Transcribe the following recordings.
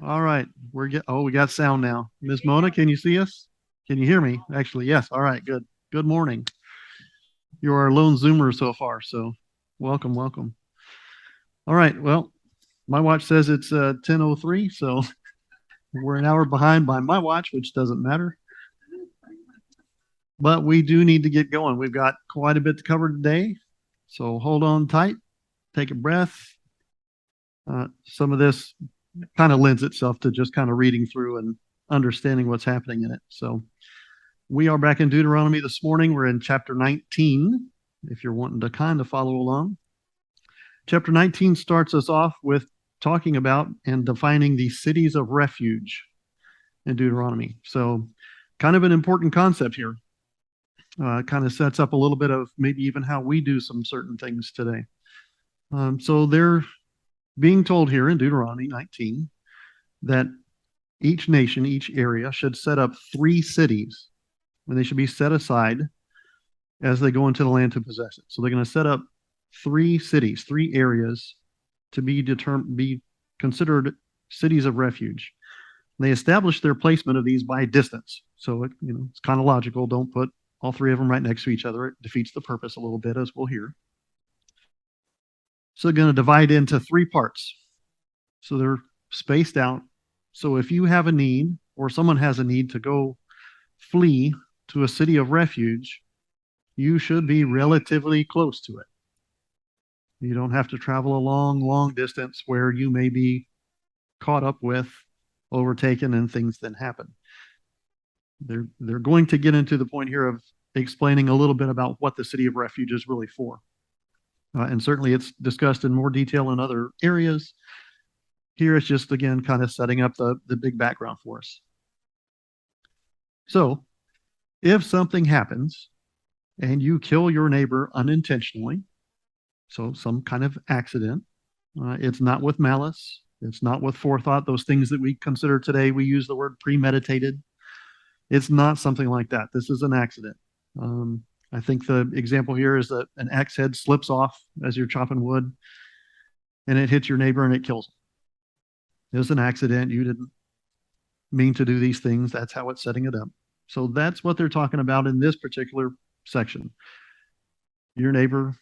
All right, we got sound now. Miss Mona, can you see us? Can you hear me? Actually, yes. All right, good. Good morning. You're our lone Zoomer so far, so welcome, welcome. All right, well, my watch says it's 10:03, so we're an hour behind by my watch, which doesn't matter. But we do need to get going. We've got quite a bit to cover today, so hold on tight, take a breath. Some of this kind of lends itself to just kind of reading through and understanding what's happening in it. So we are back in Deuteronomy this morning. We're in chapter 19, if you're wanting to kind of follow along. Chapter 19 starts us off with talking about and defining the cities of refuge in Deuteronomy. So, kind of an important concept here. Kind of sets up a little bit of maybe even how we do some certain things today. So, they're being told here in Deuteronomy 19 that each nation, each area should set up 3 cities, and they should be set aside as they go into the land to possess it. So they're going to set up 3 cities, 3 areas to be considered cities of refuge. They establish their placement of these by distance. So it's kind of logical. Don't put all 3 of them right next to each other. It defeats the purpose a little bit, as we'll hear. So they're going to divide into 3 parts. So they're spaced out. So if you have a need or someone has a need to go flee to a city of refuge, you should be relatively close to it. You don't have to travel a long, long distance where you may be caught up with, overtaken, and things then happen. They're going to get into the point here of explaining a little bit about what the city of refuge is really for. And certainly it's discussed in more detail in other areas. Here it's just, again, kind of setting up the big background for us. So if something happens and you kill your neighbor unintentionally, so some kind of accident, it's not with malice, it's not with forethought, those things that we consider today, we use the word premeditated. It's not something like that. This is an accident. I think the example here is that an axe head slips off as you're chopping wood and it hits your neighbor and it kills him. It was an accident. You didn't mean to do these things. That's how it's setting it up. So that's what they're talking about in this particular section. Your neighbor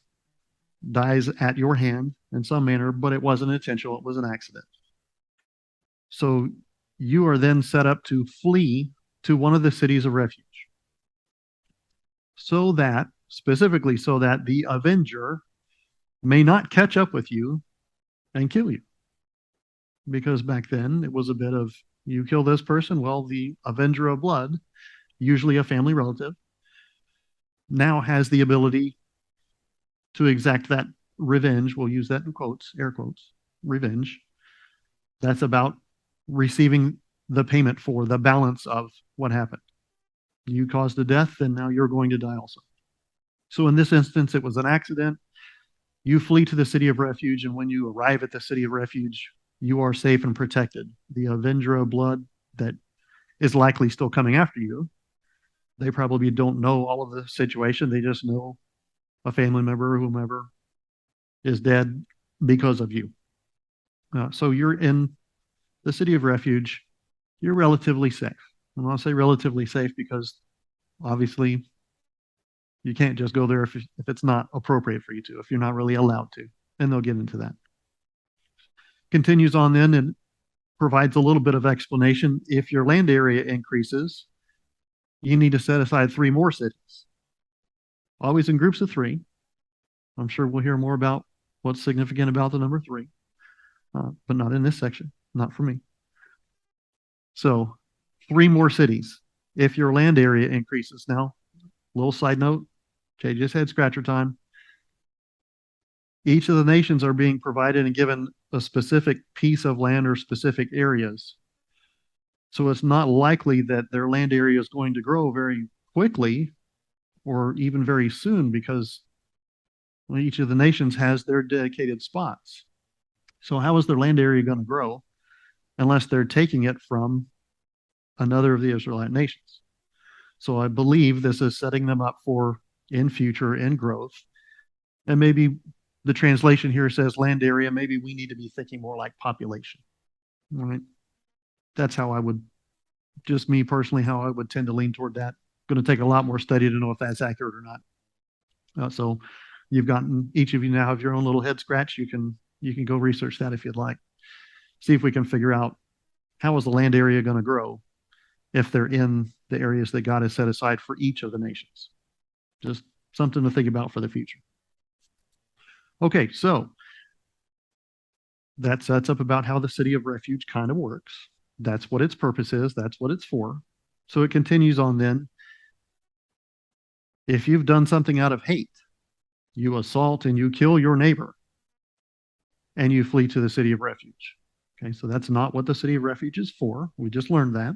dies at your hand in some manner, but it wasn't intentional. It was an accident. So you are then set up to flee to one of the cities of refuge. Specifically, so that the avenger may not catch up with you and kill you. Because back then it was a bit of, you kill this person, well, the avenger of blood, usually a family relative, now has the ability to exact that revenge. We'll use that in quotes, air quotes, revenge. That's about receiving the payment for the balance of what happened. You caused a death, and now you're going to die also. So in this instance, it was an accident. You flee to the city of refuge, and when you arrive at the city of refuge, you are safe and protected. The avenger of blood that is likely still coming after you, they probably don't know all of the situation. They just know a family member or whomever is dead because of you. So you're in the city of refuge. You're relatively safe. And I'll say relatively safe because obviously you can't just go there if it's not appropriate for you to, if you're not really allowed to. And they'll get into that. Continues on then and provides a little bit of explanation. If your land area increases, you need to set aside 3 more cities, always in groups of 3. I'm sure we'll hear more about what's significant about the number 3, but not in this section, not for me. So 3 more cities if your land area increases. Now, little side note, okay, just head scratcher time. Each of the nations are being provided and given a specific piece of land or specific areas. So it's not likely that their land area is going to grow very quickly or even very soon because each of the nations has their dedicated spots. So how is their land area going to grow unless they're taking it from another of the Israelite nations? So I believe this is setting them up for in future in growth. And maybe the translation here says land area. Maybe we need to be thinking more like population. All right. that's how I would, just me personally, how I would tend to lean toward that. Going to take a lot more study to know if that's accurate or not. So you've gotten, each of you now have your own little head scratch. You can go research that if you'd like. See if we can figure out how is the land area going to grow if they're in the areas that God has set aside for each of the nations. Just something to think about for the future. Okay, so that sets up about how the city of refuge kind of works. That's what its purpose is. That's what it's for. So it continues on then. If you've done something out of hate, you assault and you kill your neighbor, and you flee to the city of refuge. Okay, so that's not what the city of refuge is for. We just learned that.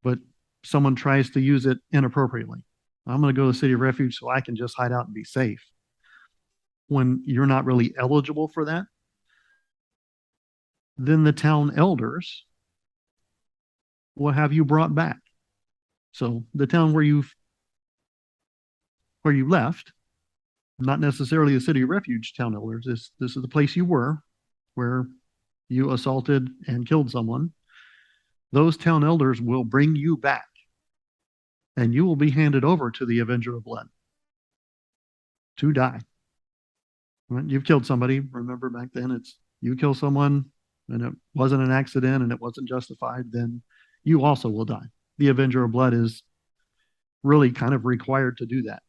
But someone tries to use it inappropriately. I'm going to go to the city of refuge so I can just hide out and be safe. When you're not really eligible for that, then the town elders will have you brought back. So the town where you left, not necessarily the city of refuge town elders. This is the place you were, where you assaulted and killed someone. Those town elders will bring you back, and you will be handed over to the avenger of blood to die. When you've killed somebody, remember back then, it's you kill someone and it wasn't an accident and it wasn't justified, then you also will die. The avenger of blood is really kind of required to do that.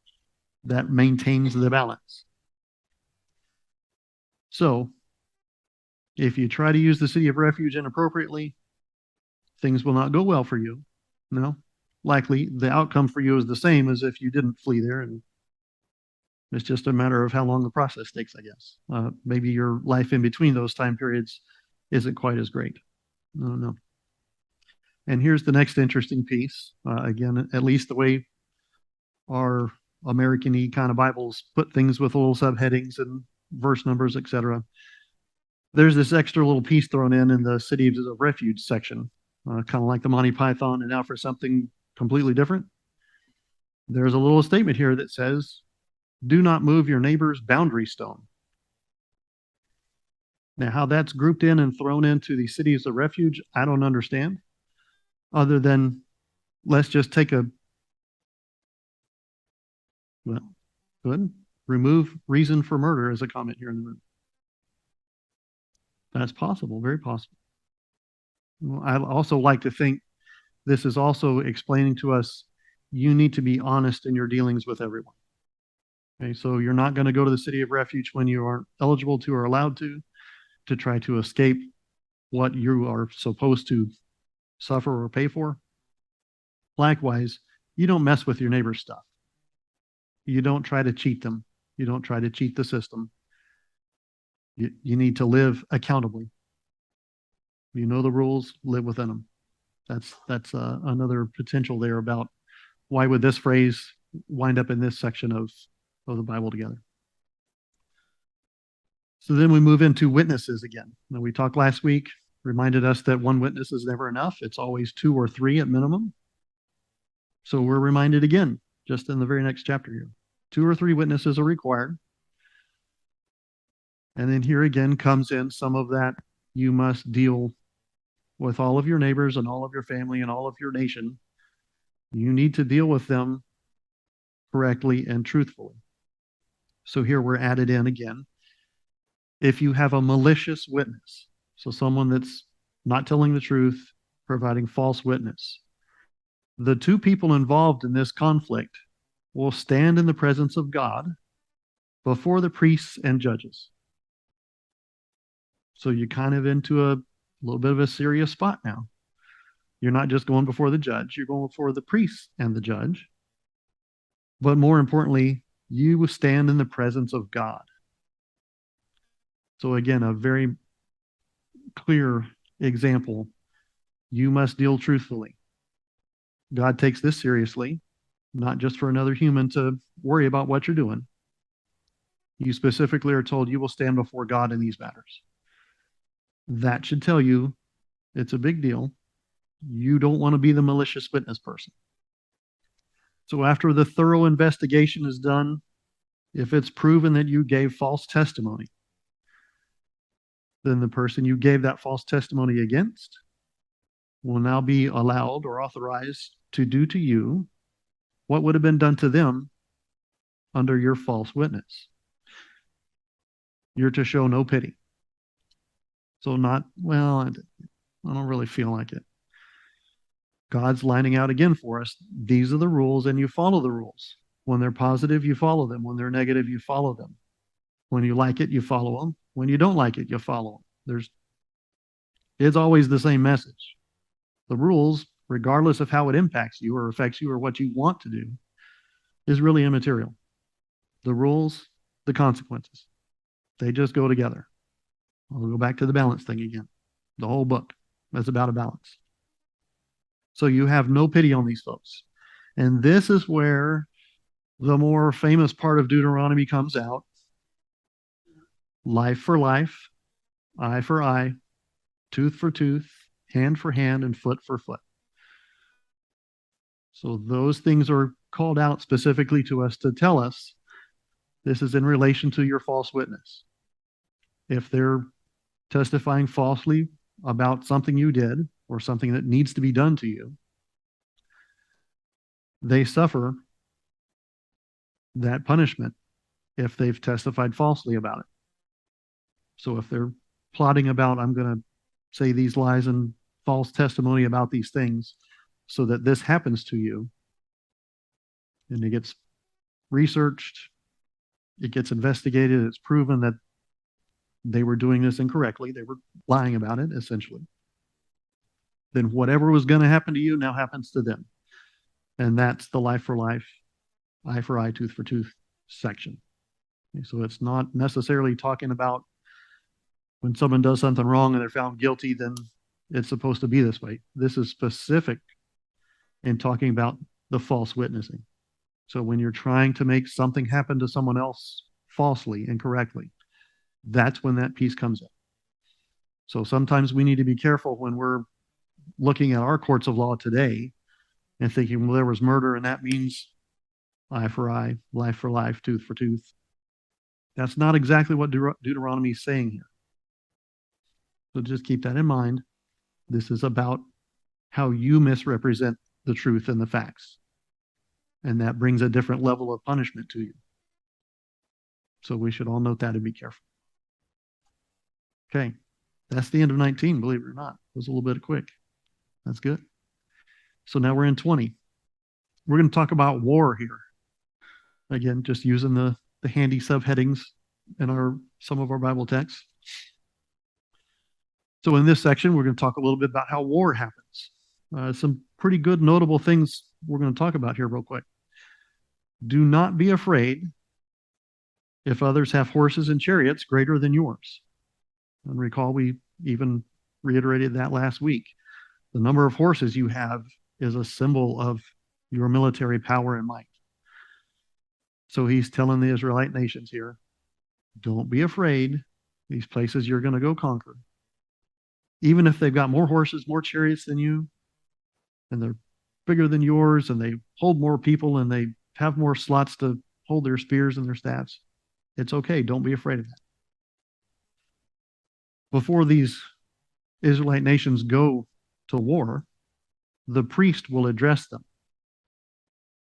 That maintains the balance. So if you try to use the city of refuge inappropriately, things will not go well for you. No, likely the outcome for you is the same as if you didn't flee there, and it's just a matter of how long the process takes, I guess. Maybe your life in between those time periods isn't quite as great. No. And here's the next interesting piece. Again, at least the way our American-y kind of Bibles put things with little subheadings and verse numbers, etc. There's this extra little piece thrown in the cities of refuge section, kind of like the Monty Python. And now for something completely different, there's a little statement here that says, do not move your neighbor's boundary stone. Now, how that's grouped in and thrown into the cities of refuge, I don't understand, other than let's just take good. Remove reason for murder as a comment here in the room. That's possible, very possible. Well, I also like to think this is also explaining to us you need to be honest in your dealings with everyone. Okay, so you're not going to go to the city of refuge when you aren't eligible to or allowed to try to escape what you are supposed to suffer or pay for. Likewise, you don't mess with your neighbor's stuff. You don't try to cheat them. You don't try to cheat the system. You need to live accountably. You know the rules, live within them. That's another potential there about why would this phrase wind up in this section of the Bible together. So then we move into witnesses again. Now, we talked last week, reminded us that one witness is never enough. It's always 2 or 3 at minimum. So we're reminded again, just in the very next chapter here. 2 or 3 witnesses are required. And then here again comes in some of that. You must deal with all of your neighbors and all of your family and all of your nation. You need to deal with them correctly and truthfully. So here we're added in again. If you have a malicious witness, so someone that's not telling the truth, providing false witness, the 2 people involved in this conflict will stand in the presence of God before the priests and judges. So you're kind of into a little bit of a serious spot now. You're not just going before the judge, you're going before the priest and the judge. But more importantly, you will stand in the presence of God. So again, a very clear example. You must deal truthfully. God takes this seriously, not just for another human to worry about what you're doing. You specifically are told you will stand before God in these matters. That should tell you it's a big deal. You don't want to be the malicious witness person. So after the thorough investigation is done, if it's proven that you gave false testimony, then the person you gave that false testimony against will now be allowed or authorized to do to you what would have been done to them under your false witness. You're to show no pity. So not, well, I don't really feel like it. God's lining out again for us. These are the rules, and you follow the rules. When they're positive, you follow them. When they're negative, you follow them. When you like it, you follow them. When you don't like it, you follow them. It's always the same message. The rules, regardless of how it impacts you or affects you or what you want to do, is really immaterial. The rules, the consequences, they just go together. I'll go back to the balance thing again. The whole book is about a balance. So you have no pity on these folks. And this is where the more famous part of Deuteronomy comes out. Life for life, eye for eye, tooth for tooth, hand for hand, and foot for foot. So those things are called out specifically to us to tell us this is in relation to your false witness. If they're testifying falsely about something you did or something that needs to be done to you, they suffer that punishment if they've testified falsely about it. So if they're plotting about, I'm going to say these lies and false testimony about these things so that this happens to you, and it gets researched, it gets investigated, it's proven that they were doing this incorrectly, they were lying about it, essentially, then whatever was going to happen to you now happens to them. And that's the life for life, eye for eye, tooth for tooth section. Okay, so it's not necessarily talking about when someone does something wrong and they're found guilty, then it's supposed to be this way. This is specific in talking about the false witnessing. So when you're trying to make something happen to someone else falsely, incorrectly, that's when that piece comes in. So sometimes we need to be careful when we're looking at our courts of law today and thinking, well, there was murder and that means eye for eye, life for life, tooth for tooth. That's not exactly what Deuteronomy is saying here. So just keep that in mind. This is about how you misrepresent the truth and the facts. And that brings a different level of punishment to you. So we should all note that and be careful. Okay, that's the end of 19, believe it or not. It was a little bit quick. That's good. So now we're in 20. We're going to talk about war here. Again, just using the handy subheadings in some of our Bible texts. So in this section, we're going to talk a little bit about how war happens. Some pretty good notable things we're going to talk about here real quick. Do not be afraid if others have horses and chariots greater than yours. And recall, we even reiterated that last week. The number of horses you have is a symbol of your military power and might. So he's telling the Israelite nations here, don't be afraid. These places you're going to go conquer. Even if they've got more horses, more chariots than you, and they're bigger than yours, and they hold more people, and they have more slots to hold their spears and their staffs, it's okay. Don't be afraid of that. Before these Israelite nations go to war, the priest will address them.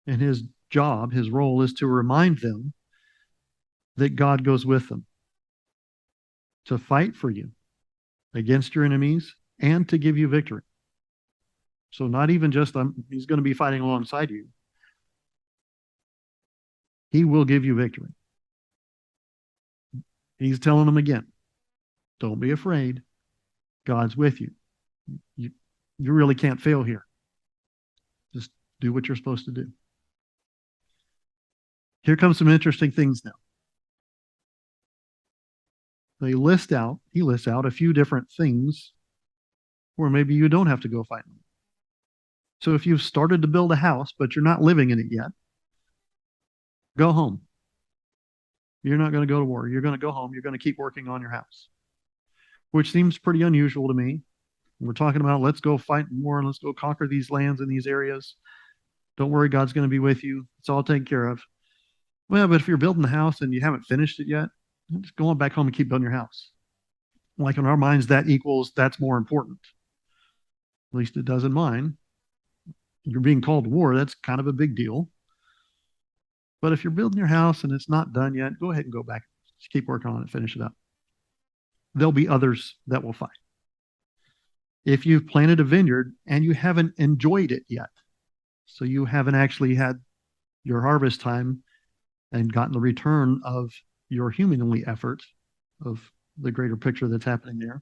And his job, his role, is to remind them that God goes with them to fight for you against your enemies and to give you victory. So not even just he's going to be fighting alongside you. He will give you victory. He's telling them again, don't be afraid. God's with you. You really can't fail here. Just do what you're supposed to do. Here comes some interesting things now. He lists out a few different things where maybe you don't have to go fight them. So if you've started to build a house, but you're not living in it yet, go home. You're not going to go to war. You're going to go home. You're going to keep working on your house, which seems pretty unusual to me. We're talking about let's go fight war and let's go conquer these lands and these areas. Don't worry, God's going to be with you. It's all taken care of. Well, but if you're building the house and you haven't finished it yet, just go on back home and keep building your house. Like in our minds, that equals that's more important. At least it does in mine. You're being called to war. That's kind of a big deal. But if you're building your house and it's not done yet, go ahead and go back. Just keep working on it, finish it up. There'll be others that will fight. If you've planted a vineyard and you haven't enjoyed it yet, so you haven't actually had your harvest time and gotten the return of your humanly effort of the greater picture that's happening there.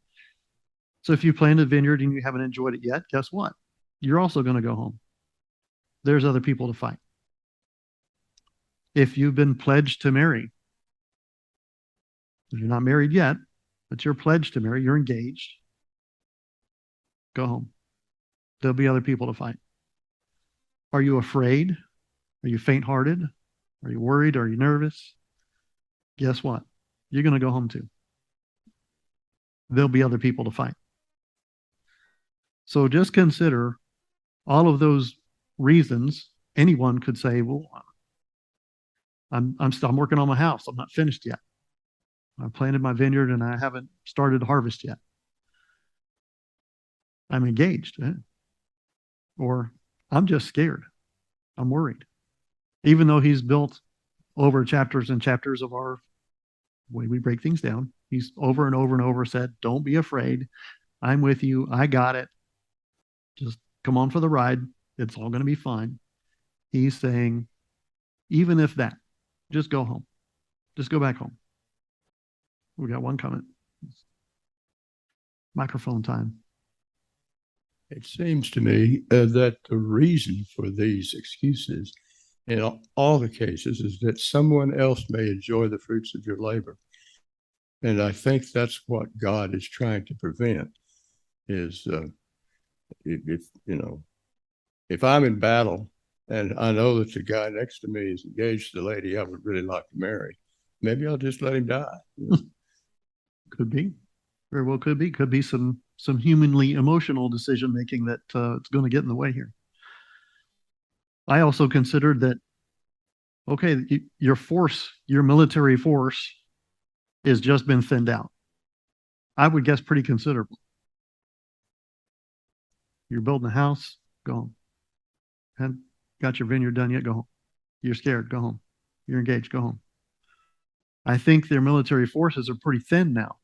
So if you planted a vineyard and you haven't enjoyed it yet, guess what? You're also going to go home. There's other people to fight. If you've been pledged to marry, you're not married yet, but you're pledged to marry, you're engaged, go home. There'll be other people to fight. Are you afraid? Are you faint-hearted? Are you worried? Are you nervous? Guess what? You're going to go home too. There'll be other people to fight. So just consider all of those reasons. Anyone could say, well, I'm working on my house. I'm not finished yet. I planted my vineyard and I haven't started to harvest yet. I'm engaged. Or I'm just scared. I'm worried. Even though he's built over chapters and chapters of our way we break things down, he's over and over and over said, don't be afraid. I'm with you. I got it. Just come on for the ride. It's all going to be fine. He's saying, even if that, just go home. Just go back home. We got one comment. Microphone time. It seems to me that the reason for these excuses in all the cases is that someone else may enjoy the fruits of your labor. And I think that's what God is trying to prevent is if I'm in battle and I know that the guy next to me is engaged to the lady I would really like to marry, maybe I'll just let him die. Could be. Very well could be. Could be some humanly emotional decision making that it's going to get in the way here. I also considered that, okay, your force, your military force has just been thinned out. I would guess pretty considerable. You're building a house, go home. Haven't got your vineyard done yet, go home. You're scared, go home. You're engaged, go home. I think their military forces are pretty thin now.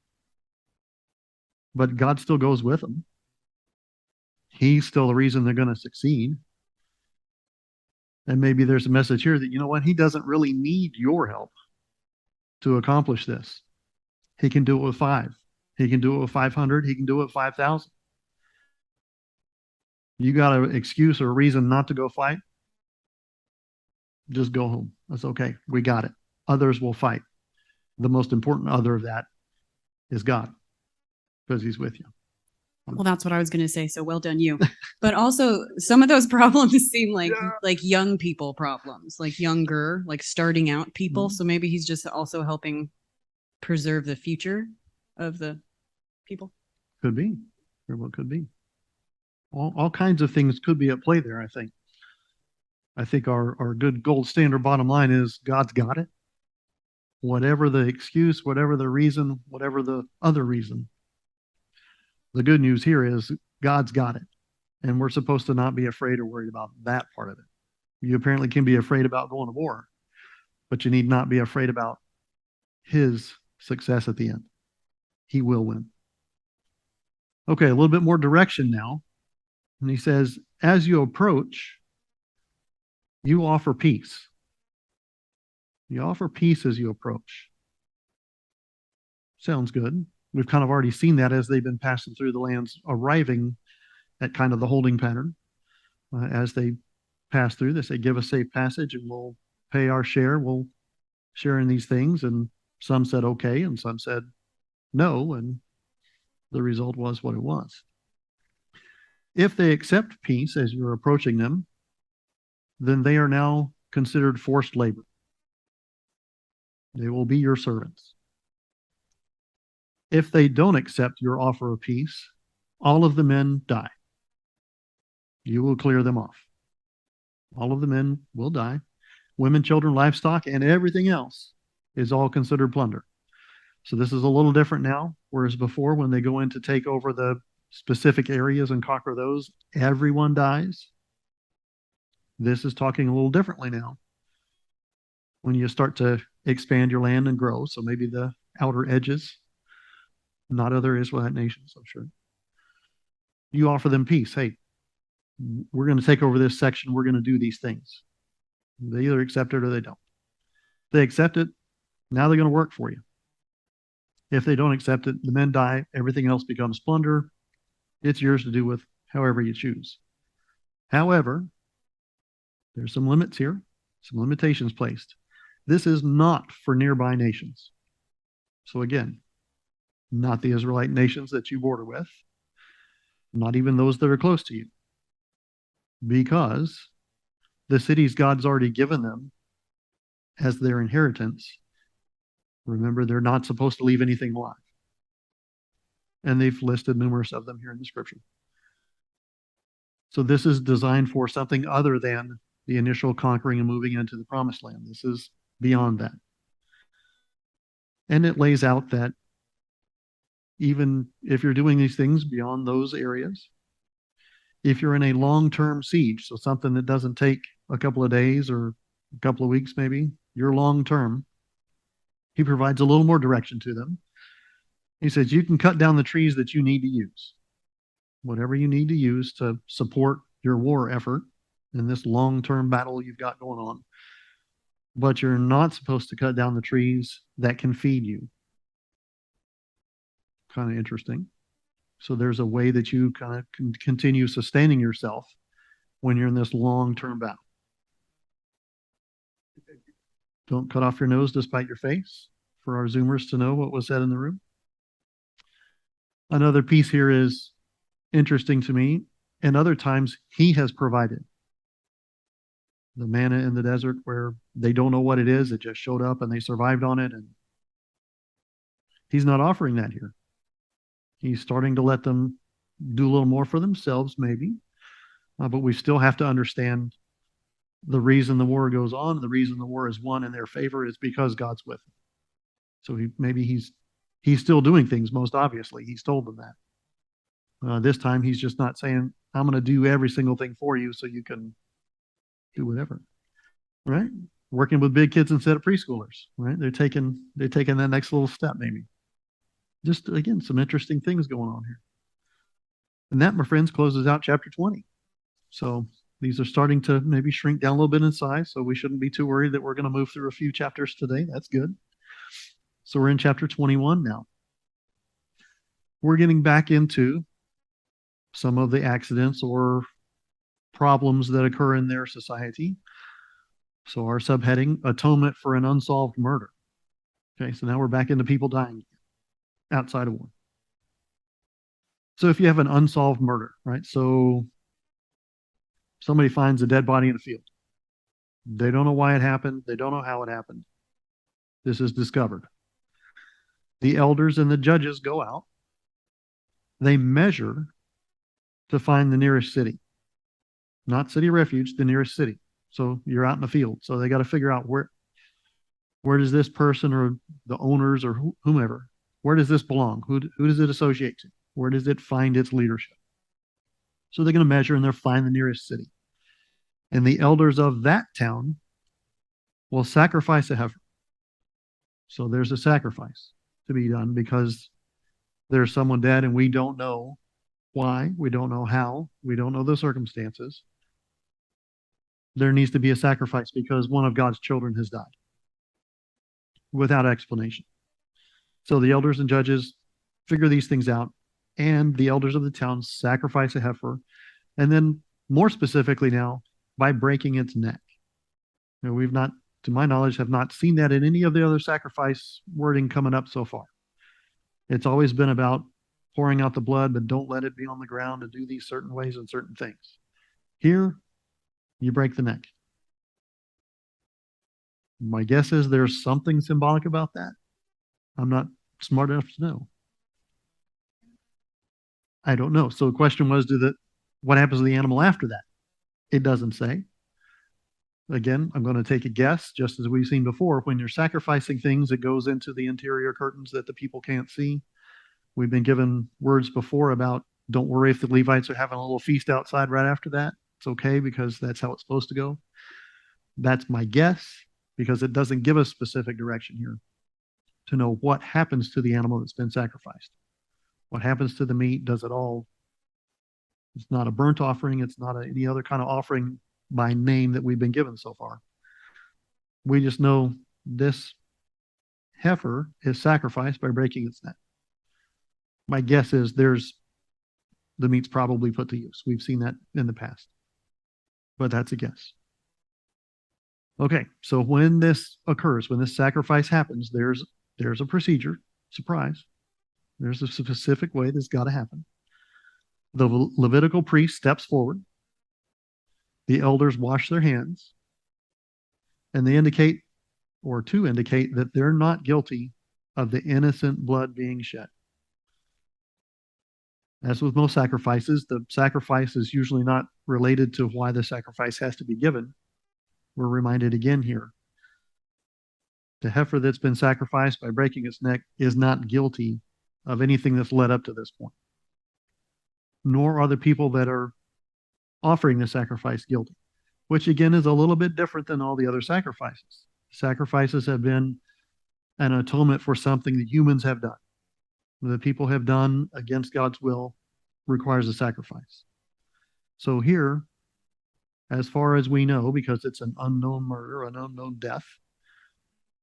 But God still goes with them. He's still the reason they're going to succeed. And maybe there's a message here that, you know what, he doesn't really need your help to accomplish this. He can do it with 5. He can do it with 500. He can do it with 5,000. You got an excuse or a reason not to go fight? Just go home. That's okay. We got it. Others will fight. The most important other of that is God, because he's with you. Well, that's what I was going to say. So well done, you. But also, some of those problems seem like young people problems, like younger, like starting out people. So maybe he's just also helping preserve the future of the people. Could be. Very well could be. All kinds of things could be at play there, I think. I think our good gold standard bottom line is God's got it. Whatever the excuse, whatever the reason, whatever the other reason. The good news here is God's got it. And we're supposed to not be afraid or worried about that part of it. You apparently can be afraid about going to war, but you need not be afraid about his success at the end. He will win. Okay, a little bit more direction now. And he says, as you approach, you offer peace. You offer peace as you approach. Sounds good. We've kind of already seen that as they've been passing through the lands, arriving at kind of the holding pattern. As they pass through, they say, give us safe passage and we'll pay our share. We'll share in these things. And some said, okay. And some said, no. And the result was what it was. If they accept peace as you're approaching them, then they are now considered forced labor. They will be your servants. If they don't accept your offer of peace, all of the men die. You will clear them off. All of the men will die. Women, children, livestock, and everything else is all considered plunder. So this is a little different now, whereas before when they go in to take over the specific areas and conquer those, everyone dies. This is talking a little differently now. When you start to expand your land and grow, so maybe the outer edges, not other Israelite nations, I'm sure. You offer them peace. Hey, we're going to take over this section. We're going to do these things. They either accept it or they don't. If they accept it, now they're going to work for you. If they don't accept it, the men die. Everything else becomes plunder. It's yours to do with however you choose. However, there's some limits here, some limitations placed. This is not for nearby nations. So again, not the Israelite nations that you border with, not even those that are close to you, because the cities God's already given them as their inheritance. Remember, they're not supposed to leave anything alive. And they've listed numerous of them here in the scripture. So this is designed for something other than the initial conquering and moving into the promised land. This is beyond that. And it lays out that even if you're doing these things beyond those areas, if you're in a long-term siege, so something that doesn't take a couple of days or a couple of weeks maybe, you're long-term, he provides a little more direction to them. He says, you can cut down the trees that you need to use. Whatever you need to use to support your war effort in this long-term battle you've got going on. But you're not supposed to cut down the trees that can feed you. Kind of interesting. So there's a way that you kind of can continue sustaining yourself when you're in this long-term battle. Don't cut off your nose despite your face, for our Zoomers to know what was said in the room. Another piece here is interesting to me. And other times he has provided the manna in the desert where they don't know what it is. It just showed up and they survived on it. And he's not offering that here. He's starting to let them do a little more for themselves, maybe. But we still have to understand the reason the war goes on, the reason the war is won in their favor is because God's with them. So he's still doing things, most obviously. He's told them that. This time he's just not saying, I'm going to do every single thing for you so you can do whatever. Right? Working with big kids instead of preschoolers. Right? They're taking that next little step, maybe. Just, again, some interesting things going on here. And that, my friends, closes out chapter 20. So these are starting to maybe shrink down a little bit in size, so we shouldn't be too worried that we're going to move through a few chapters today. That's good. So we're in chapter 21 now. We're getting back into some of the accidents or problems that occur in their society. So our subheading, atonement for an unsolved murder. Okay, so now we're back into people dying outside of war. So if you have an unsolved murder, right? So somebody finds a dead body in a field. They don't know why it happened. They don't know how it happened. This is discovered. The elders and the judges go out. They measure to find the nearest city. Not city refuge, the nearest city. So you're out in the field. So they got to figure out where does this person or the owners or whomever, where does this belong? Who does it associate to? Where does it find its leadership? So they're going to measure and they'll find the nearest city. And the elders of that town will sacrifice a heifer. So there's a sacrifice to be done because there's someone dead and we don't know why, we don't know how, we don't know the circumstances. There needs to be a sacrifice because one of God's children has died without explanation. So the elders and judges figure these things out, and the elders of the town sacrifice a heifer, and then more specifically now, by breaking its neck. You know, we've not, to my knowledge, have not seen that in any of the other sacrifice wording coming up so far. It's always been about pouring out the blood, but don't let it be on the ground and do these certain ways and certain things. Here, you break the neck. My guess is there's something symbolic about that. I'm not smart enough to know. I don't know. So the question was, what happens to the animal after that? It doesn't say. Again, I'm going to take a guess, just as we've seen before. When you're sacrificing things, it goes into the interior curtains that the people can't see. We've been given words before about Don't worry if the Levites are having a little feast outside right after that. It's okay because that's how it's supposed to go. That's my guess because it doesn't give us specific direction here to know what happens to the animal that's been sacrificed. What happens to the meat? Does it all? It's not a burnt offering. It's not any other kind of offering by name that we've been given so far. We just know this heifer is sacrificed by breaking its neck. My guess is the meat's probably put to use. We've seen that in the past, but that's a guess. Okay, so when this occurs, when this sacrifice happens, there's a procedure. Surprise. There's a specific way that's got to happen. The Levitical priest steps forward. The elders wash their hands, and they indicate that they're not guilty of the innocent blood being shed. As with most sacrifices, the sacrifice is usually not related to why the sacrifice has to be given. We're reminded again here. The heifer that's been sacrificed by breaking its neck is not guilty of anything that's led up to this point. Nor are the people that are offering the sacrifice guilty, which again is a little bit different than all the other sacrifices. Sacrifices have been an atonement for something that humans have done. The people have done against God's will requires a sacrifice. So here, as far as we know, because it's an unknown murder, an unknown death,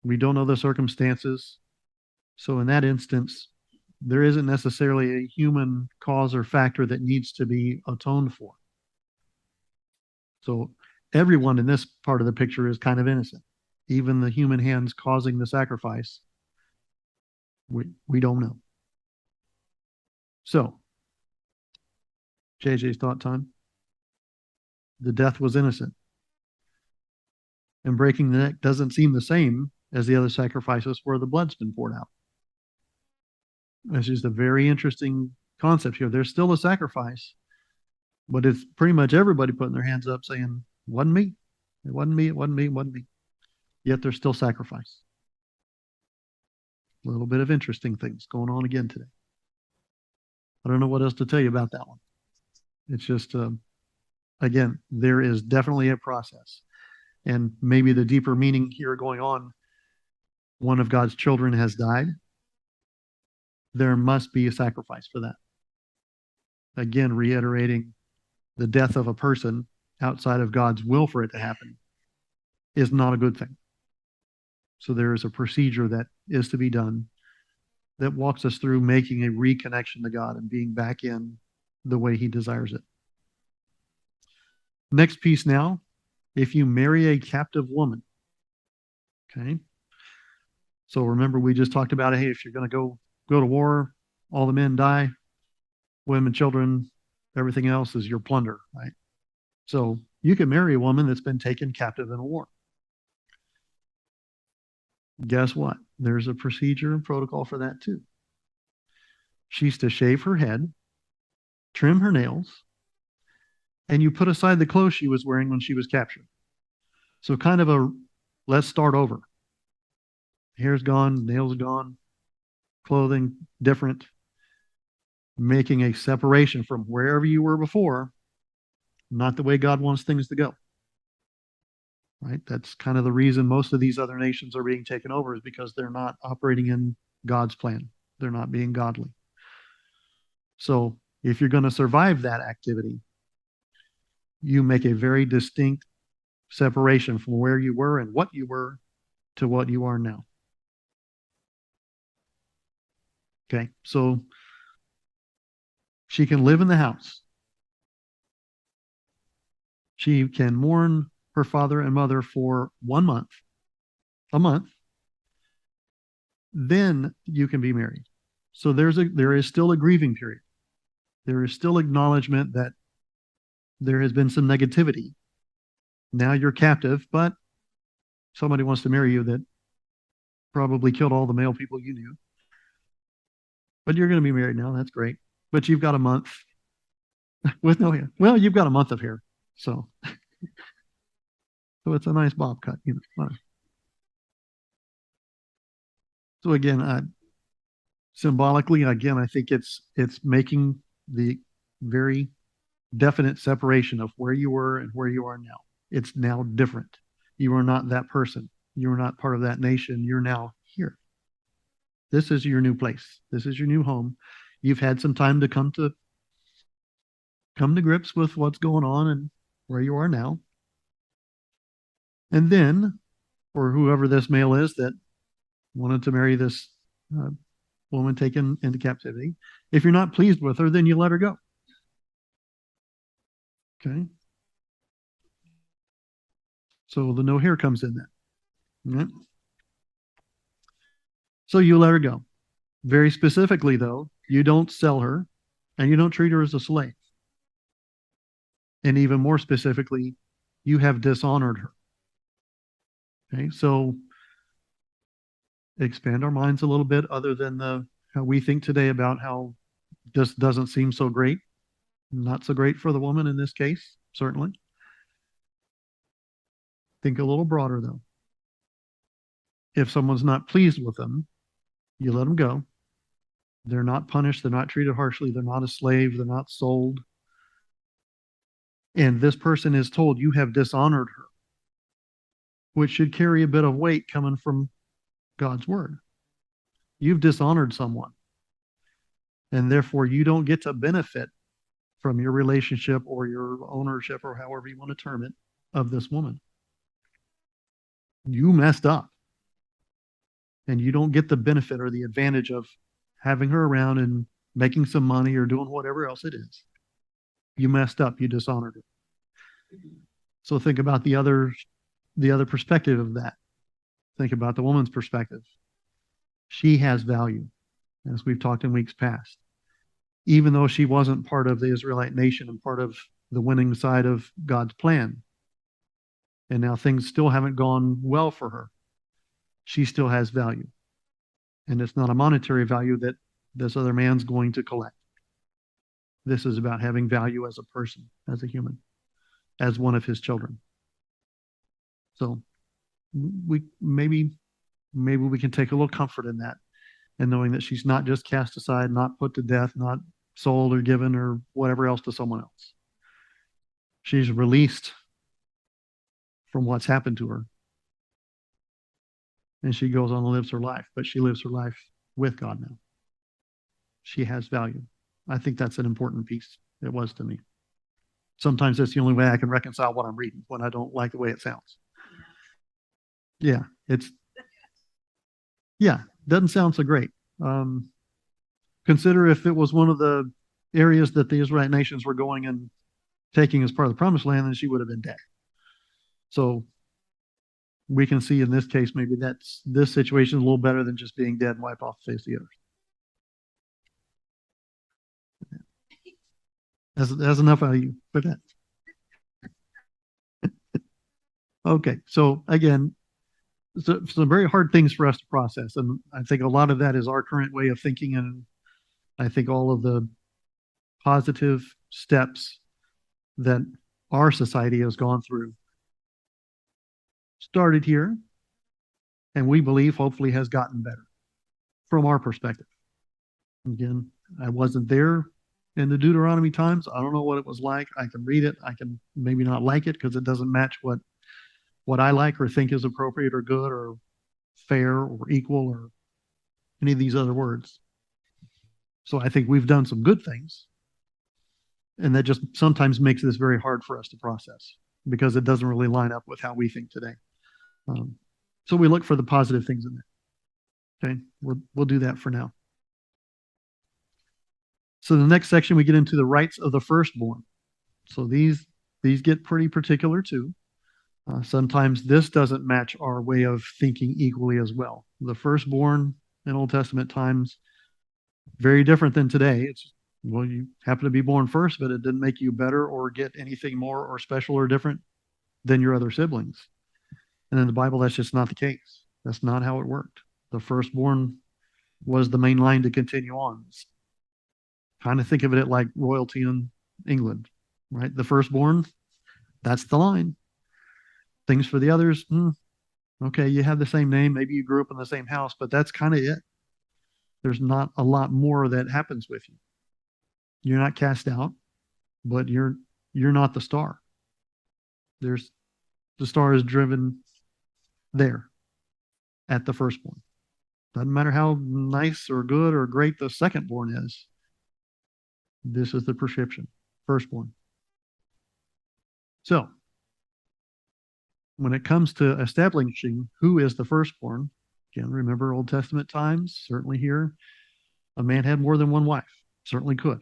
we don't know the circumstances. So in that instance, there isn't necessarily a human cause or factor that needs to be atoned for. So everyone in this part of the picture is kind of innocent. Even the human hands causing the sacrifice, we don't know. So, JJ's thought time. The death was innocent. And breaking the neck doesn't seem the same as the other sacrifices where the blood's been poured out. It's just a very interesting concept here. There's still a sacrifice, but it's pretty much everybody putting their hands up saying, it wasn't me. It wasn't me. It wasn't me. It wasn't me. Yet there's still sacrifice. A little bit of interesting things going on again today. I don't know what else to tell you about that one. It's just, again, there is definitely a process. And maybe the deeper meaning here going on, one of God's children has died. There must be a sacrifice for that. Again, reiterating the death of a person outside of God's will for it to happen is not a good thing. So there is a procedure that is to be done that walks us through making a reconnection to God and being back in the way He desires it. Next piece now, if you marry a captive woman. Okay. So remember, we just talked about, hey, if you're going to go to war, all the men die, women, children, everything else is your plunder, right? So you can marry a woman that's been taken captive in a war. Guess what? There's a procedure and protocol for that too. She's to shave her head, trim her nails, and you put aside the clothes she was wearing when she was captured. So kind of let's start over. Hair's gone, nails gone, clothing different, making a separation from wherever you were before, not the way God wants things to go. Right? That's kind of the reason most of these other nations are being taken over, is because they're not operating in God's plan. They're not being godly. So if you're going to survive that activity, you make a very distinct separation from where you were and what you were to what you are now. Okay, so she can live in the house. She can mourn her father and mother for 1 month, a month. Then you can be married. So there is still a grieving period. There is still acknowledgement that there has been some negativity. Now you're captive, but somebody wants to marry you that probably killed all the male people you knew. But you're going to be married now. That's great. But you've got a month with no hair. Well, you've got a month of hair. So it's a nice bob cut. So again, symbolically, again, I think it's making the very definite separation of where you were and where you are now. It's now different. You are not that person. You are not part of that nation. You're now here. This is your new place. This is your new home. You've had some time to come to grips with what's going on and where you are now. And then, for whoever this male is that wanted to marry this woman taken into captivity, if you're not pleased with her, then you let her go. Okay. So the no hair comes in then. Right? So you let her go. Very specifically, though, you don't sell her and you don't treat her as a slave. And even more specifically, you have dishonored her. Okay, so expand our minds a little bit other than how we think today about how this doesn't seem so great. Not so great for the woman in this case, certainly. Think a little broader, though. If someone's not pleased with them, you let them go. They're not punished. They're not treated harshly. They're not a slave. They're not sold. And this person is told, you have dishonored her, which should carry a bit of weight coming from God's word. You've dishonored someone, and therefore you don't get to benefit from your relationship or your ownership, or however you want to term it, of this woman. You messed up, and you don't get the benefit or the advantage of having her around and making some money or doing whatever else it is. You messed up. You dishonored her. So think about the other perspective of that. Think about the woman's perspective. She has value, as we've talked in weeks past. Even though she wasn't part of the Israelite nation and part of the winning side of God's plan, and now things still haven't gone well for her, she still has value. And it's not a monetary value that this other man's going to collect. This is about having value as a person, as a human, as one of his children. So maybe we can take a little comfort in that, and knowing that she's not just cast aside, not put to death, not sold or given or whatever else to someone else. She's released from what's happened to her, and she goes on and lives her life, but she lives her life with God now. She has value. I think that's an important piece. It was to me. Sometimes that's the only way I can reconcile what I'm reading, when I don't like the way it sounds. Yeah, doesn't sound so great. Consider if it was one of the areas that the Israelite nations were going and taking as part of the promised land, then she would have been dead. So we can see in this case, maybe this situation is a little better than just being dead and wiped off the face of the earth. That's enough out of you for that. Okay, so again, some very hard things for us to process, and I think a lot of that is our current way of thinking, and I think all of the positive steps that our society has gone through started here, and we believe hopefully has gotten better from our perspective. Again, I wasn't there in the Deuteronomy times. I don't know what it was like. I can read it. I can maybe not like it because it doesn't match what I like or think is appropriate or good or fair or equal or any of these other words. So I think we've done some good things, and that just sometimes makes this very hard for us to process because it doesn't really line up with how we think today. So we look for the positive things in there. Okay, we'll do that for now. So the next section, we get into the rights of the firstborn. So these get pretty particular too. Sometimes this doesn't match our way of thinking equally as well. The firstborn in Old Testament times, very different than today. It's, well, you happen to be born first, but it didn't make you better or get anything more or special or different than your other siblings. And in the Bible, that's just not the case. That's not how it worked. The firstborn was the main line to continue on. Kind of think of it like royalty in England, right? The firstborn, that's the line. Things for the others, okay, you have the same name, maybe you grew up in the same house, but that's kind of it. There's not a lot more that happens with you. You're not cast out. but you're not the star. There's the star is driven there at the firstborn. Doesn't matter how nice or good or great the secondborn is. This is the prescription, firstborn. So, when it comes to establishing who is the firstborn, again, remember Old Testament times, certainly here, a man had more than one wife, certainly could.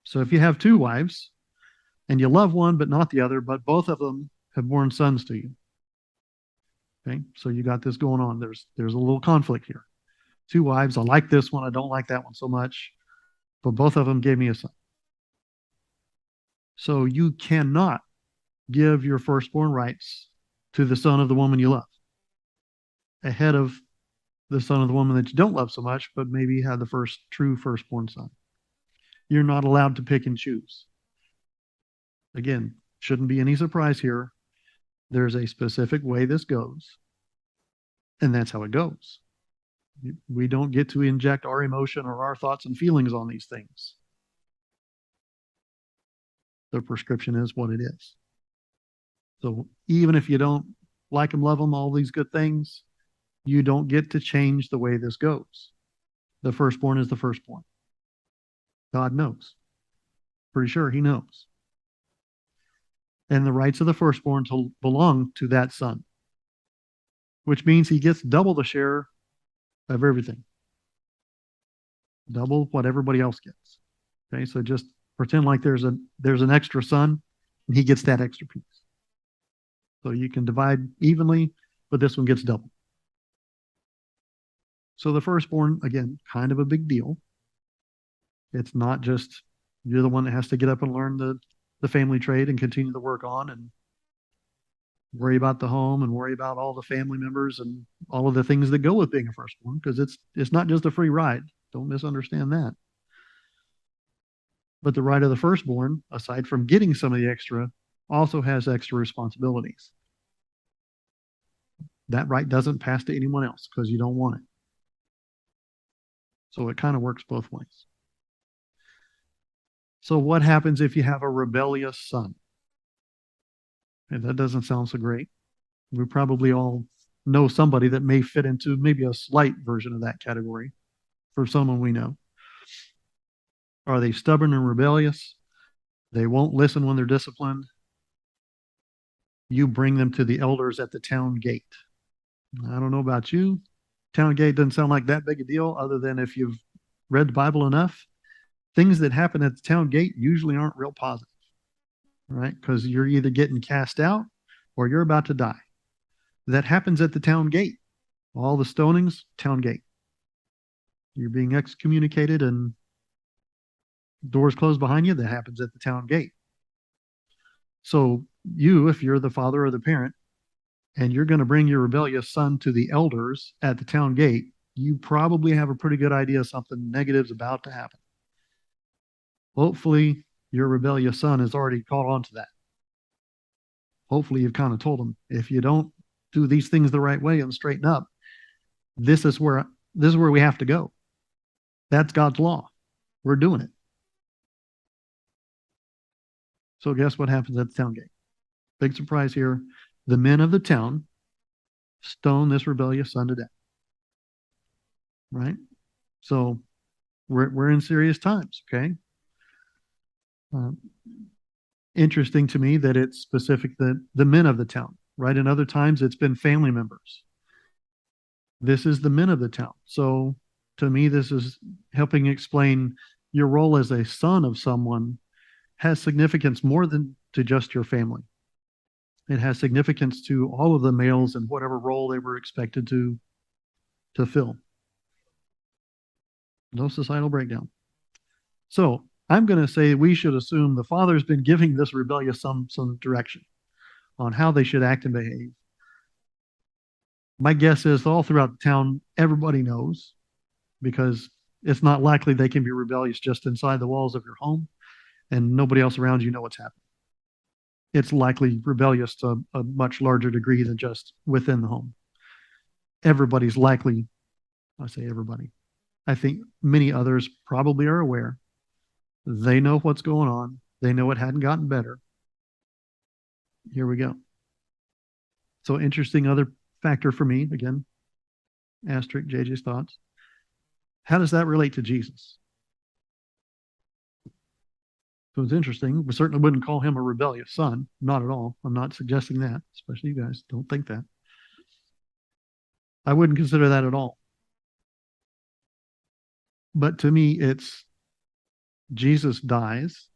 So if you have two wives and you love one but not the other, but both of them have borne sons to you. Okay, so you got this going on. There's a little conflict here. Two wives, I like this one, I don't like that one so much, but both of them gave me a son. So you cannot give your firstborn rights to the son of the woman you love ahead of the son of the woman that you don't love so much, but maybe had the true firstborn son. You're not allowed to pick and choose. Again, shouldn't be any surprise here. There's a specific way this goes, and that's how it goes. We don't get to inject our emotion or our thoughts and feelings on these things. The prescription is what it is. So even if you don't like them, love them, all these good things, you don't get to change the way this goes. The firstborn is the firstborn. God knows. Pretty sure he knows. And the rights of the firstborn belong to that son, which means he gets double the share of everything. Double what everybody else gets. Okay, so just pretend like there's an extra son and he gets that extra piece. So you can divide evenly, but this one gets double. So the firstborn, again, kind of a big deal. It's not just you're the one that has to get up and learn the family trade and continue to work on and worry about the home and worry about all the family members and all of the things that go with being a firstborn, because it's not just a free ride. Don't misunderstand that. But the right of the firstborn, aside from getting some of the extra, also has extra responsibilities. That right doesn't pass to anyone else because you don't want it. So it kind of works both ways. So what happens if you have a rebellious son? And that doesn't sound so great. We probably all know somebody that may fit into maybe a slight version of that category for someone we know. Are they stubborn and rebellious? They won't listen when they're disciplined. You bring them to the elders at the town gate. I don't know about you. Town gate doesn't sound like that big a deal, other than if you've read the Bible enough. Things that happen at the town gate usually aren't real positive, right? Because you're either getting cast out or you're about to die. That happens at the town gate. All the stonings, town gate. You're being excommunicated and doors closed behind you. That happens at the town gate. So you, if you're the father or the parent, and you're going to bring your rebellious son to the elders at the town gate, you probably have a pretty good idea something negative is about to happen. Hopefully, your rebellious son has already caught on to that. Hopefully, you've kind of told him, if you don't do these things the right way and straighten up, this is where we have to go. That's God's law. We're doing it. So guess what happens at the town gate? Big surprise here. The men of the town stone this rebellious son to death. Right? So we're in serious times, okay? Interesting to me that it's specific that the men of the town, right? In other times, it's been family members. This is the men of the town. So to me, this is helping explain your role as a son of someone has significance more than to just your family. It has significance to all of the males in whatever role they were expected to fill. No societal breakdown. So I'm going to say we should assume the father's been giving this rebellious son some direction on how they should act and behave. My guess is all throughout the town, everybody knows, because it's not likely they can be rebellious just inside the walls of your home and nobody else around you know what's happening. It's likely rebellious to a much larger degree than just within the home. Everybody's likely, I say everybody, I think many others probably are aware. They know what's going on. They know it hadn't gotten better. Here we go. So interesting other factor for me, again, asterisk JJ's thoughts. How does that relate to Jesus? So it's interesting. We certainly wouldn't call him a rebellious son. Not at all. I'm not suggesting that, especially you guys. Don't think that. I wouldn't consider that at all. But to me, it's Jesus dies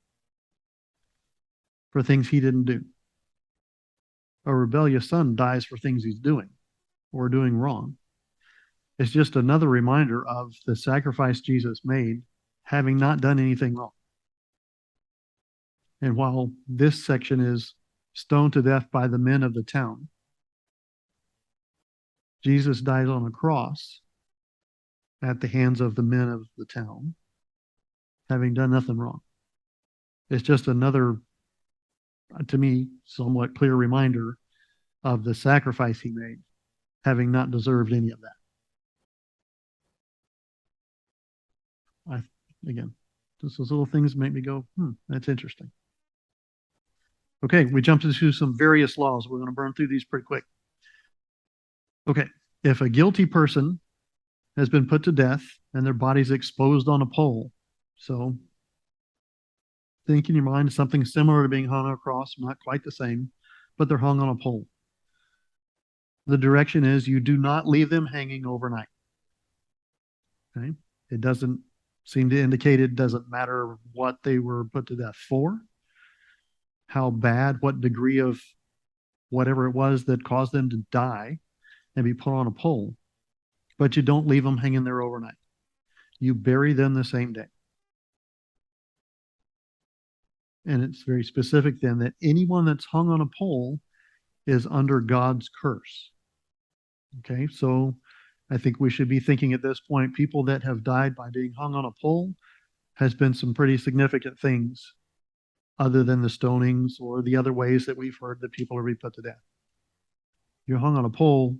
for things he didn't do. A rebellious son dies for things he's doing or doing wrong. It's just another reminder of the sacrifice Jesus made, having not done anything wrong. And while this section is stoned to death by the men of the town, Jesus dies on a cross at the hands of the men of the town, having done nothing wrong. It's just another, to me, somewhat clear reminder of the sacrifice he made, having not deserved any of that. Again, just those little things make me go, that's interesting. Okay, we jumped into some various laws. We're going to burn through these pretty quick. Okay, if a guilty person has been put to death and their body's exposed on a pole, so think in your mind something similar to being hung on a cross, not quite the same, but they're hung on a pole. The direction is you do not leave them hanging overnight. Okay, it doesn't seem to indicate it doesn't matter what they were put to death for, how bad, what degree of whatever it was that caused them to die and be put on a pole, but you don't leave them hanging there overnight. You bury them the same day. And it's very specific then that anyone that's hung on a pole is under God's curse. Okay, so I think we should be thinking at this point, people that have died by being hung on a pole has been some pretty significant things other than the stonings or the other ways that we've heard that people are being put to death. You're hung on a pole,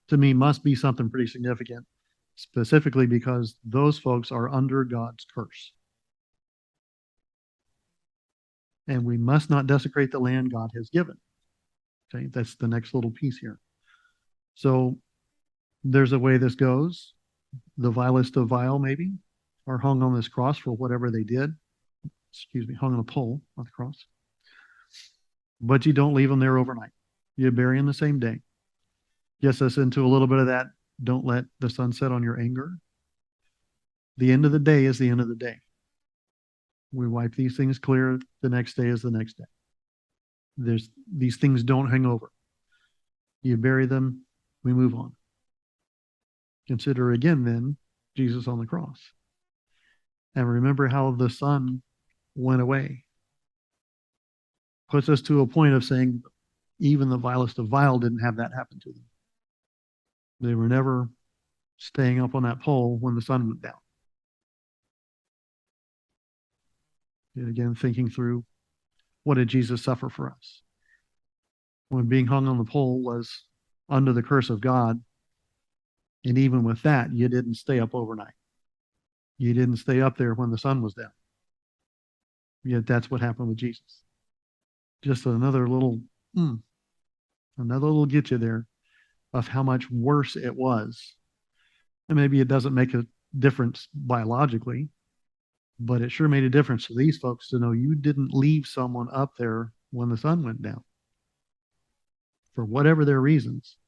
to me, must be something pretty significant, specifically because those folks are under God's curse. And we must not desecrate the land God has given. Okay, that's the next little piece here. So there's a way this goes. The vilest of vile, maybe, are hung on this cross for whatever they did. Hung on a pole on the cross. But you don't leave them there overnight. You bury them the same day. Gets us into a little bit of that. Don't let the sun set on your anger. The end of the day is the end of the day. We wipe these things clear. The next day is the next day. These things don't hang over. You bury them, we move on. Consider again then Jesus on the cross. And remember how the sun went away. Puts us to a point of saying even the vilest of vile didn't have that happen to them. They were never staying up on that pole when the sun went down. And again, thinking through, what did Jesus suffer for us? When being hung on the pole was under the curse of God, and even with that, you didn't stay up overnight. You didn't stay up there when the sun was down. Yet that's what happened with Jesus. Just another little get you there of how much worse it was. And maybe it doesn't make a difference biologically, but it sure made a difference to these folks to know you didn't leave someone up there when the sun went down. For whatever their reasons.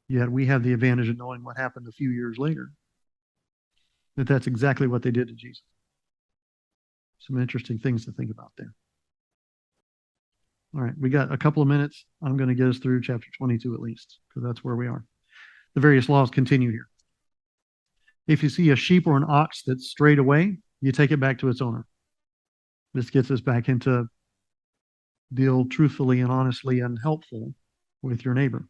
Yet we have the advantage of knowing what happened a few years later. That's exactly what they did to Jesus. Some interesting things to think about there. All right, we got a couple of minutes. I'm going to get us through chapter 22 at least, because that's where we are. The various laws continue here. If you see a sheep or an ox that's strayed away, you take it back to its owner. This gets us back into deal truthfully and honestly and helpful with your neighbor.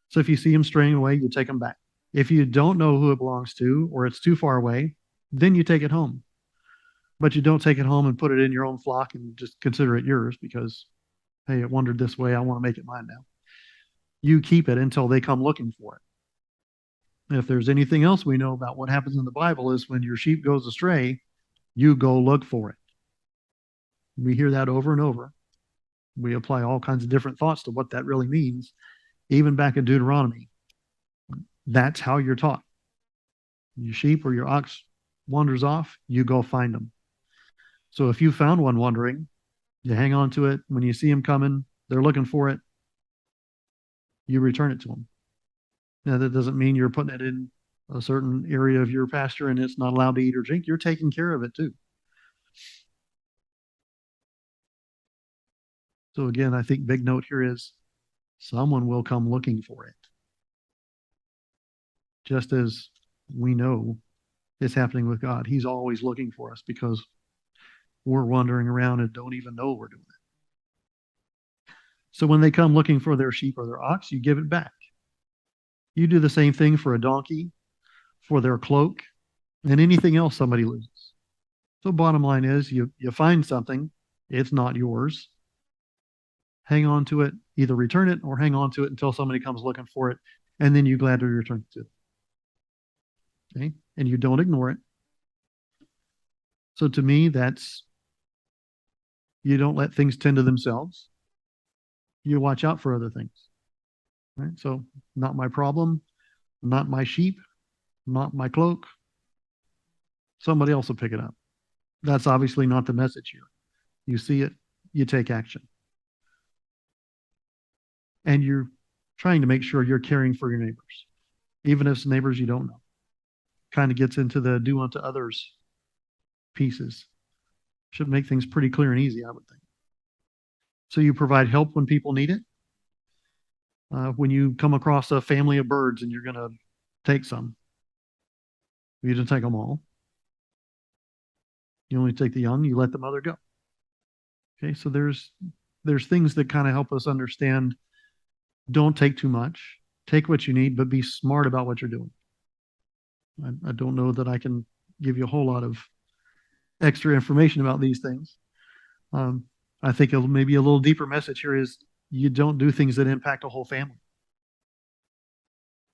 So if you see him straying away, you take him back. If you don't know who it belongs to or it's too far away, then you take it home. But you don't take it home and put it in your own flock and just consider it yours because, hey, it wandered this way. I want to make it mine now. You keep it until they come looking for it. And if there's anything else we know about what happens in the Bible is when your sheep goes astray, you go look for it. We hear that over and over. We apply all kinds of different thoughts to what that really means. Even back in Deuteronomy, that's how you're taught. Your sheep or your ox wanders off, you go find them. So if you found one wandering, you hang on to it. When you see them coming, they're looking for it, you return it to them. Now, that doesn't mean you're putting it in a certain area of your pasture and it's not allowed to eat or drink. You're taking care of it too. So again, I think big note here is someone will come looking for it. Just as we know it's happening with God. He's always looking for us because we're wandering around and don't even know we're doing it. So when they come looking for their sheep or their ox, you give it back. You do the same thing for a donkey, for their cloak, and anything else somebody loses. So bottom line is you find something, it's not yours. Hang on to it, either return it or hang on to it until somebody comes looking for it, and then you gladly return it to them. Okay? And you don't ignore it. So to me, that's, you don't let things tend to themselves. You watch out for other things. Right? So not my problem, not my sheep, not my cloak. Somebody else will pick it up. That's obviously not the message here. You see it, you take action. And you're trying to make sure you're caring for your neighbors, even if it's neighbors you don't know. Kind of gets into the do unto others pieces. Should make things pretty clear and easy, I would think. So you provide help when people need it. When you come across a family of birds and you're going to take some, you don't take them all. You only take the young, you let the mother go. Okay, so there's things that kind of help us understand. Don't take too much. Take what you need, but be smart about what you're doing. I don't know that I can give you a whole lot of extra information about these things. I think maybe a little deeper message here is you don't do things that impact a whole family.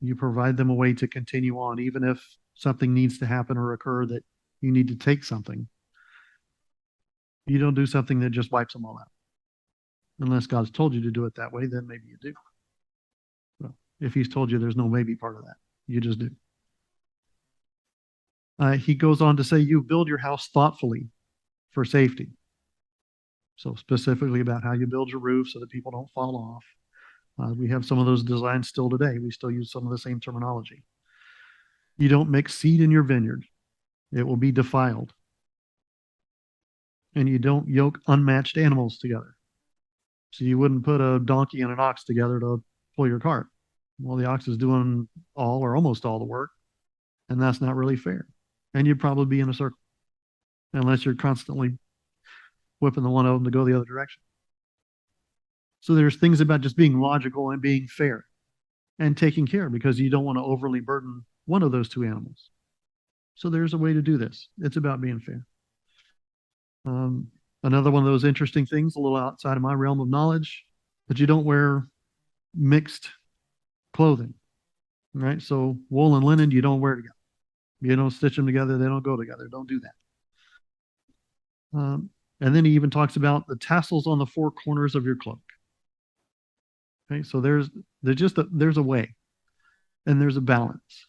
You provide them a way to continue on, even if something needs to happen or occur that you need to take something. You don't do something that just wipes them all out. Unless God's told you to do it that way, then maybe you do. Well, if he's told you, there's no maybe part of that. You just do. He goes on to say, you build your house thoughtfully for safety. So specifically about how you build your roof so that people don't fall off. We have some of those designs still today. We still use some of the same terminology. You don't mix seed in your vineyard. It will be defiled. And you don't yoke unmatched animals together. So you wouldn't put a donkey and an ox together to pull your cart. Well, the ox is doing all or almost all the work, and that's not really fair. And you'd probably be in a circle unless you're constantly whipping the one of them to go the other direction. So there's things about just being logical and being fair and taking care because you don't want to overly burden one of those two animals. So there's a way to do this. It's about being fair. Another one of those interesting things, a little outside of my realm of knowledge, but you don't wear mixed clothing, right? So wool and linen, you don't wear together. You don't stitch them together. They don't go together. Don't do that. And then he even talks about the tassels on the four corners of your cloak. Okay, so there's a way, and there's a balance.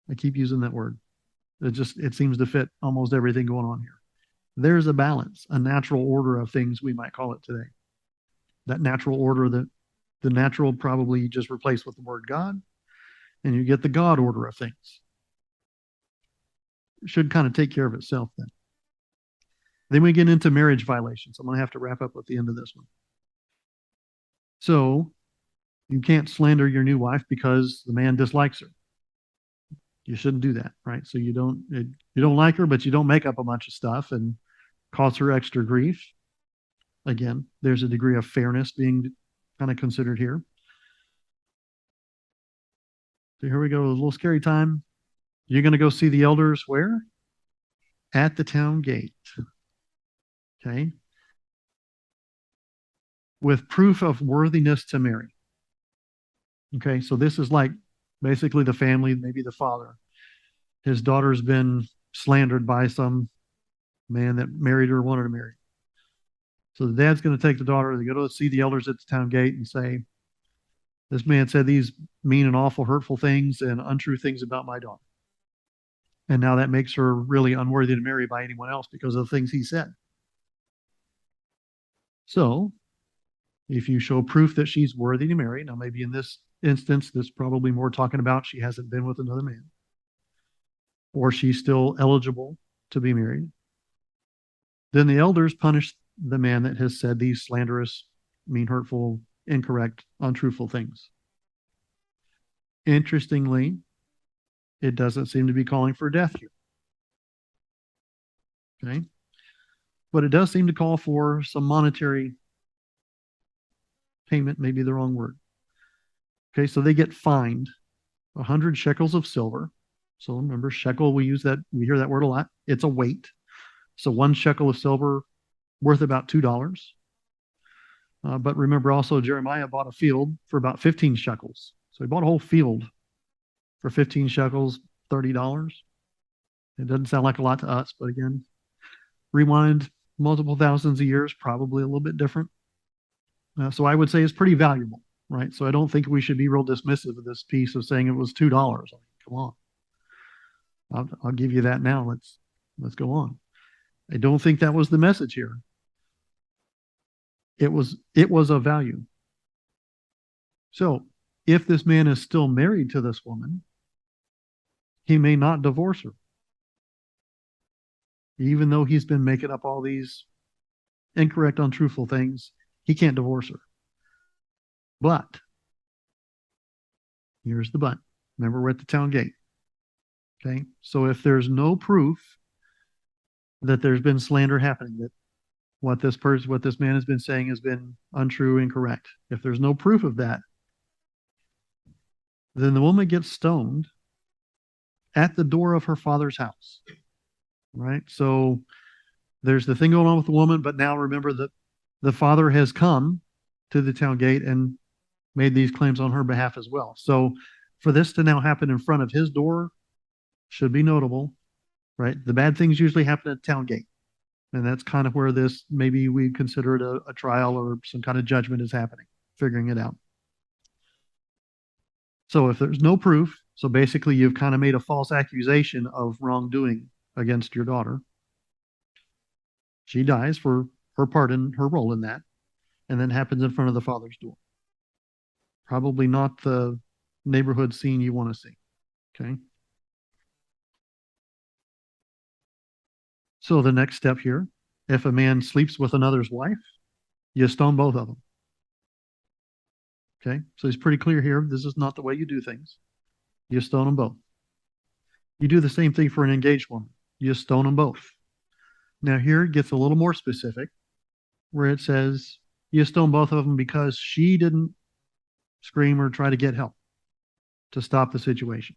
I keep using that word. It seems to fit almost everything going on here. There's a balance, a natural order of things, we might call it today. That natural order, the natural probably you just replace with the word God, and you get the God order of things. It should kind of take care of itself then. Then we get into marriage violations. I'm going to have to wrap up at the end of this one. So you can't slander your new wife because the man dislikes her. You shouldn't do that, right? So you don't like her, but you don't make up a bunch of stuff and cause her extra grief. Again, there's a degree of fairness being kind of considered here. So here we go, a little scary time. You're going to go see the elders where? At the town gate. Okay. With proof of worthiness to marry. Okay, so this is like basically the family, maybe the father. His daughter's been slandered by some man that married her, wanted to marry. So the dad's going to take the daughter. They go to see the elders at the town gate and say, this man said these mean and awful, hurtful things and untrue things about my daughter. And now that makes her really unworthy to marry by anyone else because of the things he said. So if you show proof that she's worthy to marry, now maybe in this instance, this probably more talking about she hasn't been with another man, or she's still eligible to be married, then the elders punish the man that has said these slanderous, mean, hurtful, incorrect, untruthful things. Interestingly, it doesn't seem to be calling for death here. Okay. But it does seem to call for some monetary payment, maybe the wrong word. Okay, so they get fined 100 shekels of silver. So remember, shekel, we hear that word a lot. It's a weight. So 1 shekel of silver worth about $2. But remember also, Jeremiah bought a field for about 15 shekels. So he bought a whole field for 15 shekels, $30. It doesn't sound like a lot to us, but again, rewind multiple thousands of years, probably a little bit different. So I would say it's pretty valuable, right? So I don't think we should be real dismissive of this piece of saying it was $2. I mean, come on. I'll give you that now. Let's go on. I don't think that was the message here. It was of value. So if this man is still married to this woman, he may not divorce her. Even though he's been making up all these incorrect, untruthful things, he can't divorce her. But here's the but. Remember, we're at the town gate. Okay. So if there's no proof that there's been slander happening, that what this man has been saying has been untrue, incorrect, if there's no proof of that, then the woman gets stoned at the door of her father's house. Right? So there's the thing going on with the woman, but now remember that the father has come to the town gate and made these claims on her behalf as well. So for this to now happen in front of his door should be notable, right? The bad things usually happen at town gate. And that's kind of where this, maybe we consider it a trial or some kind of judgment is happening, figuring it out. So if there's no proof, so basically you've kind of made a false accusation of wrongdoing against your daughter. She dies for her part in her role in that, and then happens in front of the father's door. Probably not the neighborhood scene you want to see. Okay. So the next step here, if a man sleeps with another's wife, you stone both of them. Okay. So he's pretty clear here. This is not the way you do things. You stone them both. You do the same thing for an engaged woman. You stone them both. Now here it gets a little more specific, where it says you stone both of them because she didn't scream or try to get help to stop the situation.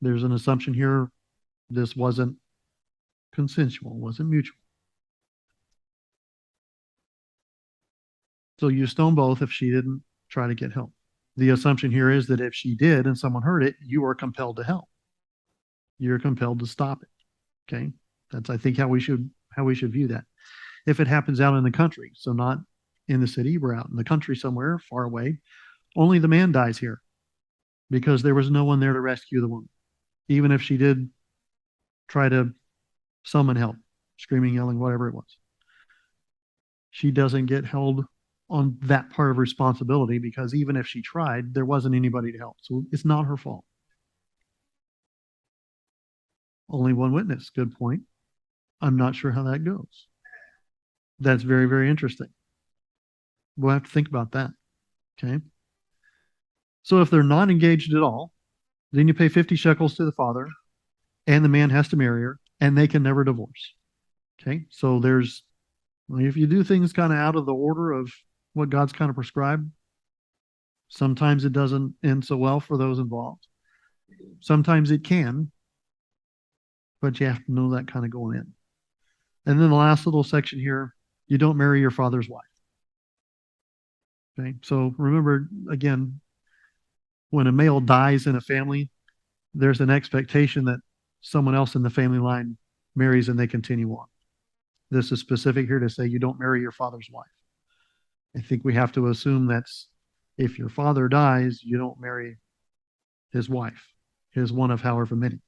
There's an assumption here this wasn't consensual, wasn't mutual. So you stone both if she didn't try to get help. The assumption here is that if she did and someone heard it, you are compelled to help. You're compelled to stop it. Okay. That's, I think, how we should view that. If it happens out in the country, so not in the city, we're out in the country somewhere far away, only the man dies here because there was no one there to rescue the woman. Even if she did try to summon help, screaming, yelling, whatever it was. She doesn't get held on that part of responsibility because even if she tried, there wasn't anybody to help. So it's not her fault. Only one witness. Good point. I'm not sure how that goes. That's very, very interesting. We'll have to think about that. Okay. So if they're not engaged at all, then you pay 50 shekels to the father and the man has to marry her and they can never divorce. Okay. So if you do things kind of out of the order of what God's kind of prescribed, sometimes it doesn't end so well for those involved. Sometimes it can, but you have to know that kind of going in. And then the last little section here, you don't marry your father's wife. Okay, so remember, again, when a male dies in a family, there's an expectation that someone else in the family line marries and they continue on. This is specific here to say you don't marry your father's wife. I think we have to assume that's if your father dies, you don't marry his wife, his one of however many.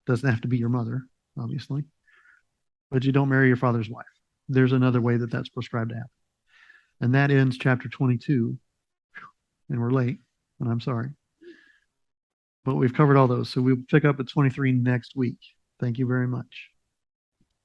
Doesn't have to be your mother, obviously, but you don't marry your father's wife. There's another way that that's prescribed to happen. And that ends chapter 22. And we're late, and I'm sorry. But we've covered all those. So we'll pick up at 23 next week. Thank you very much.